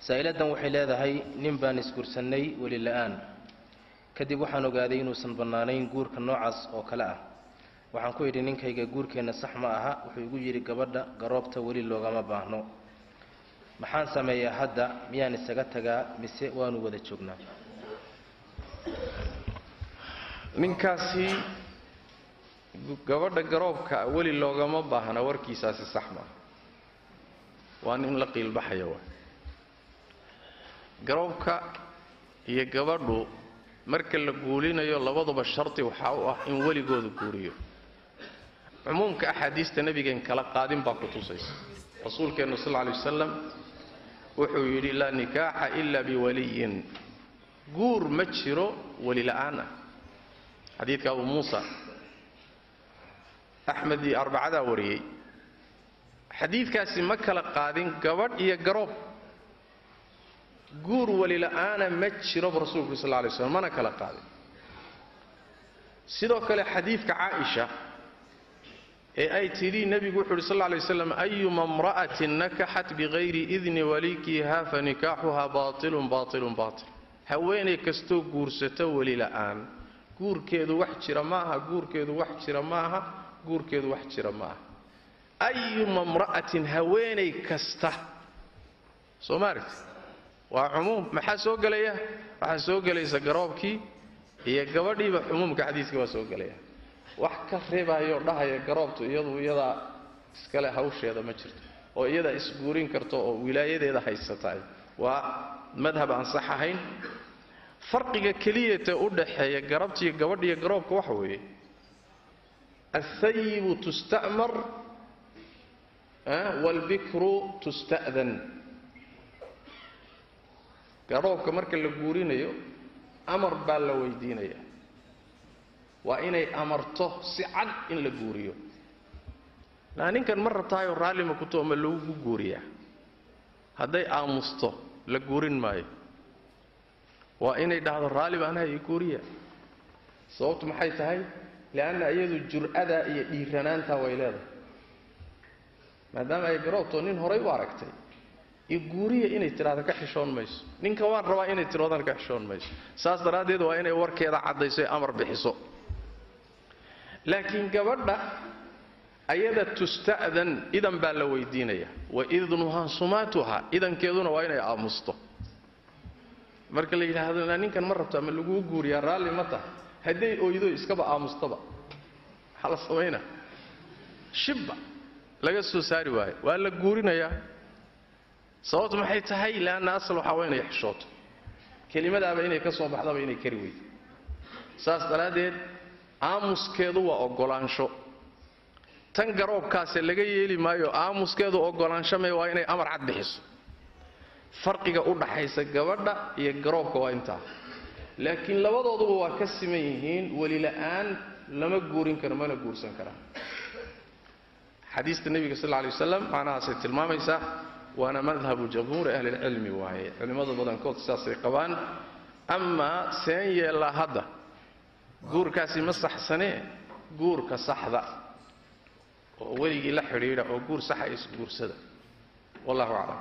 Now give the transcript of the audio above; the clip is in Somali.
سائلة waxay leedahay nin baan iskursanay wali la'aan kadib waxaan ogaaday inuu san banaanayn guurka noocaas oo kale ah waxaan ku yiri ninkayga guurkeena sax ma aha wuxuu igu yiri gabadha garoobta wali loogama baahno maxaan sameeyaa hadda miyaan isaga tagaa mise waanu wada joognaa ninkaasi gabadha garoobka wali loogama baahna warkiisaasi sax ma waan in la qiil baxayo garoobka iyo gabadhu marka la guulinayo labaduba sharti waxa uu ah in waligoodu guuriyo umumka ahadiista nabiga kala qaadin baa ku tusaysa rasuulkeena sallallahu alayhi wasallam wuxuu yiri la nikaaha illa bi waliyin guur ma jiro wali la'aana xadiidka Abu Muusa Ahmad iyo arbacada wariyay xadiidkaasi ma kala qaadin gabadh iyo garoob guur wali la'aana ma jiro rasuulku sallallahu alayhi wasallam mana kala qaadin sidoo kale xadiidka Aisha ay tiri nabigu wuxuu sallallahu alayhi wasallam ayyuma imra'atin nakahat bighayri idni walikiha fa nikahuha batilun batilun batil haweeney kasto guursato wali la'aan guurkeedu wax jira maaha guurkeedu wax jira maaha guurkeedu wax jira maaha ayyuma imra'atin haweeney kasta Soomaaliyeed waa umum maxaa soo galaya waxa soo galaysa garoobkii iyo gabadhiiba umumka xadiiska waa soo galaya wax ka reebayo dhahayo garoobtu iyada iskale hawsheeda ma jirto oo iyada isguurin karto oo wilaayadeeda haysatay waa madhab aan sax ahayn farqiga kaliya u dhaxeeya garabta iyo gabadha iyo garoobka waxa weeye الثيب تستأمر والبكر تستأذن garoobka marka la guurinayo amar baa la weydiinaya waa inay amarto si cad in la guuriyo ninkan mar rabtaayo raali ma ku tooma lagu guuriyaa haday aamusto la guurin maayo waa inay dhahdo raali baan hay guuriya sababtu maxay tahay laana ayadu jur'ada iyo dhiiranaanta way leedahay maadaama ay garoobto nin horay u aragtay guuriya inay tiraado ka xishoon mayso ninka waan rabaa inay tiraadan ka xishoon mayso saas daraadeed waa inay warkeeda cadayso amar bixiso laakiin gabadha ayada tusta'dan idan baa la weydiinaya wa idnuha sumatuha idankeeduna waa inay aamusto marka la yiraahdo ninkan ma rabta ma lagu guuriyaa raali ma tahay haday ooydo iskaba aamustaba xal sameeyna shibba laga soo saari waayo waa la guurinayaa sababtu maxay tahay laana asal waxa weyn ay xishooto kelimadaaba inay ka soo baxdaba inay kari weeydo saas daraadeed aamuskeedu waa ogolaansho tan garoobkaas laga yeeli maayo aamuskeedu ogolaansho ma waa inay amar cad bixiso farqiga u dhaxaysa gabadha iyo garoobka waa intaa laakiin labadooduba waa ka siman yihiin wali la'aan lama guurin karo mana guursan kara xadiiska nabiga sallallahu alayhi wasallam macnahaas tilmaamaysa وانا مذهب جمهور اهل العلم وهي علماء بدن كود ساسي قبان اما سين يلا هدا غوركاسي ما صحسنه غورك صحدا ولي لا خريره او غور صح اس غورسده والله اعلم